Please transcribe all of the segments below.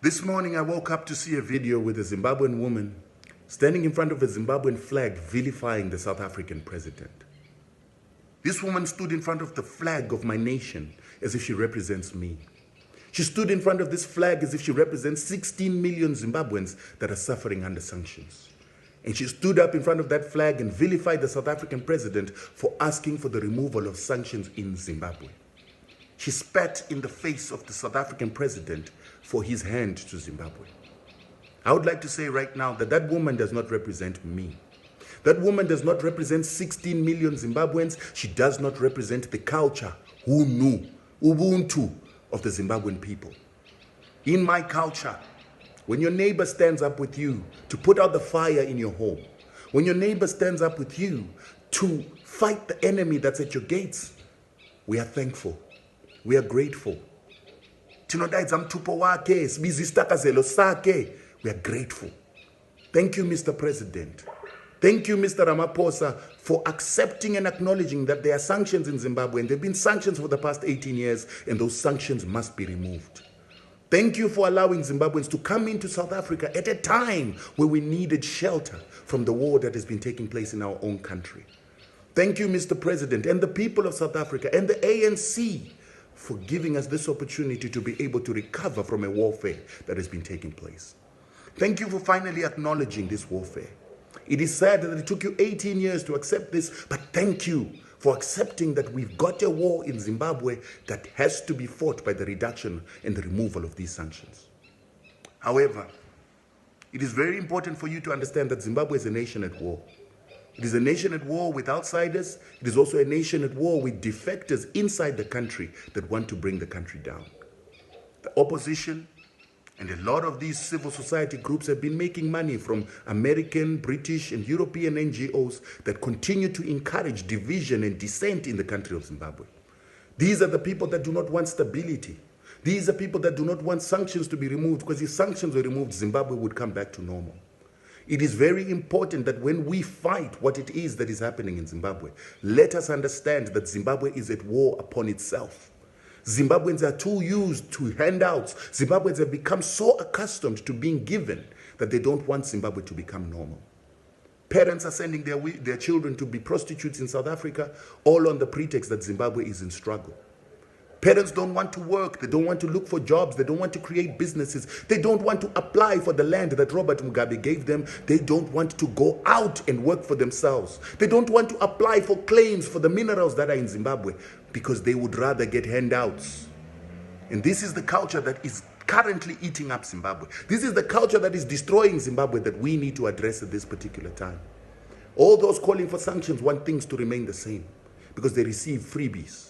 This morning I woke up to see a video with a Zimbabwean woman standing in front of a Zimbabwean flag vilifying the South African president. This woman stood in front of the flag of my nation as if she represents me. She stood in front of this flag as if she represents 16 million Zimbabweans that are suffering under sanctions. And she stood up in front of that flag and vilified the South African president for asking for the removal of sanctions in Zimbabwe. She spat in the face of the South African president for his hand to Zimbabwe. I would like to say right now that that woman does not represent me. That woman does not represent 16 million Zimbabweans. She does not represent the culture, Ubuntu of the Zimbabwean people. In my culture, when your neighbor stands up with you to put out the fire in your home, when your neighbor stands up with you to fight the enemy that's at your gates, we are thankful. We are grateful. We are grateful. Thank you, Mr. President. Thank you, Mr. Ramaphosa, for accepting and acknowledging that there are sanctions in Zimbabwe, and there have been sanctions for the past 18 years, and those sanctions must be removed. Thank you for allowing Zimbabweans to come into South Africa at a time where we needed shelter from the war that has been taking place in our own country. Thank you, Mr. President, and the people of South Africa, and the ANC, for giving us this opportunity to be able to recover from a warfare that has been taking place. Thank you for finally acknowledging this warfare. It is sad that it took you 18 years to accept this, but thank you for accepting that we've got a war in Zimbabwe that has to be fought by the reduction and the removal of these sanctions. However, it is very important for you to understand that Zimbabwe is a nation at war. It is a nation at war with outsiders. It is also a nation at war with defectors inside the country that want to bring the country down. The opposition and a lot of these civil society groups have been making money from American, British, and European NGOs that continue to encourage division and dissent in the country of Zimbabwe. These are the people that do not want stability. These are people that do not want sanctions to be removed, because if sanctions were removed, Zimbabwe would come back to normal. It is very important that when we fight what it is that is happening in Zimbabwe, let us understand that Zimbabwe is at war upon itself. Zimbabweans are too used to handouts. Zimbabweans have become so accustomed to being given that they don't want Zimbabwe to become normal. Parents are sending their children to be prostitutes in South Africa, all on the pretext that Zimbabwe is in struggle. Parents don't want to work. They don't want to look for jobs. They don't want to create businesses. They don't want to apply for the land that Robert Mugabe gave them. They don't want to go out and work for themselves. They don't want to apply for claims for the minerals that are in Zimbabwe, because they would rather get handouts. And this is the culture that is currently eating up Zimbabwe. This is the culture that is destroying Zimbabwe that we need to address at this particular time. All those calling for sanctions want things to remain the same, because they receive freebies.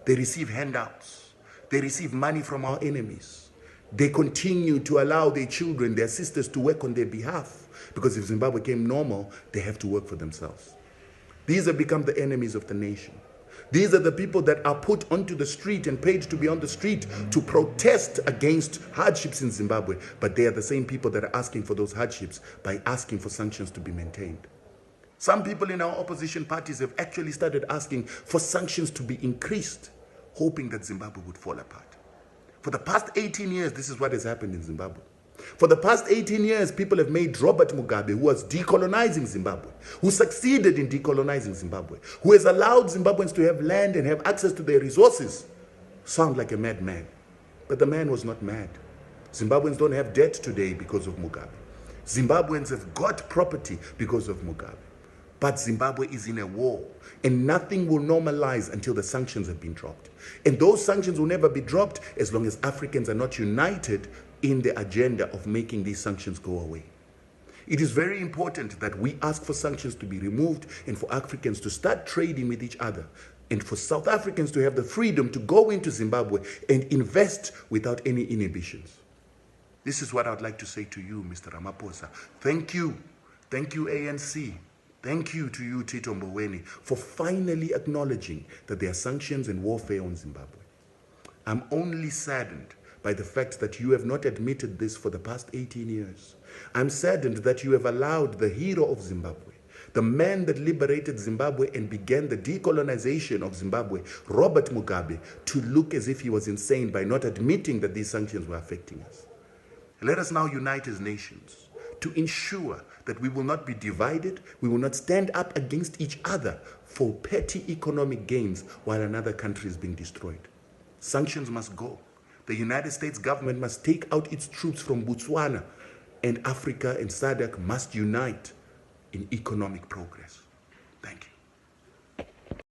They receive handouts. They receive money from our enemies. They continue to allow their children, their sisters, to work on their behalf, because if Zimbabwe became normal, they have to work for themselves. These have become the enemies of the nation. These are the people that are put onto the street and paid to be on the street to protest against hardships in Zimbabwe, but they are the same people that are asking for those hardships by asking for sanctions to be maintained. Some people in our opposition parties have actually started asking for sanctions to be increased, hoping that Zimbabwe would fall apart. For the past 18 years, this is what has happened in Zimbabwe. For the past 18 years, people have made Robert Mugabe, who was decolonizing Zimbabwe, who succeeded in decolonizing Zimbabwe, who has allowed Zimbabweans to have land and have access to their resources, sound like a madman. But the man was not mad. Zimbabweans don't have debt today because of Mugabe. Zimbabweans have got property because of Mugabe. But Zimbabwe is in a war, and nothing will normalize until the sanctions have been dropped. And those sanctions will never be dropped as long as Africans are not united in the agenda of making these sanctions go away. It is very important that we ask for sanctions to be removed, and for Africans to start trading with each other, and for South Africans to have the freedom to go into Zimbabwe and invest without any inhibitions. This is what I would like to say to you, Mr. Ramaphosa. Thank you. Thank you, ANC. Thank you to you, Tito Mboweni, for finally acknowledging that there are sanctions and warfare on Zimbabwe. I'm only saddened by the fact that you have not admitted this for the past 18 years. I'm saddened that you have allowed the hero of Zimbabwe, the man that liberated Zimbabwe and began the decolonization of Zimbabwe, Robert Mugabe, to look as if he was insane by not admitting that these sanctions were affecting us. Let us now unite as nations to ensure that we will not be divided, we will not stand up against each other for petty economic gains while another country is being destroyed. Sanctions must go. The United States government must take out its troops from Botswana, and Africa and SADC must unite in economic progress.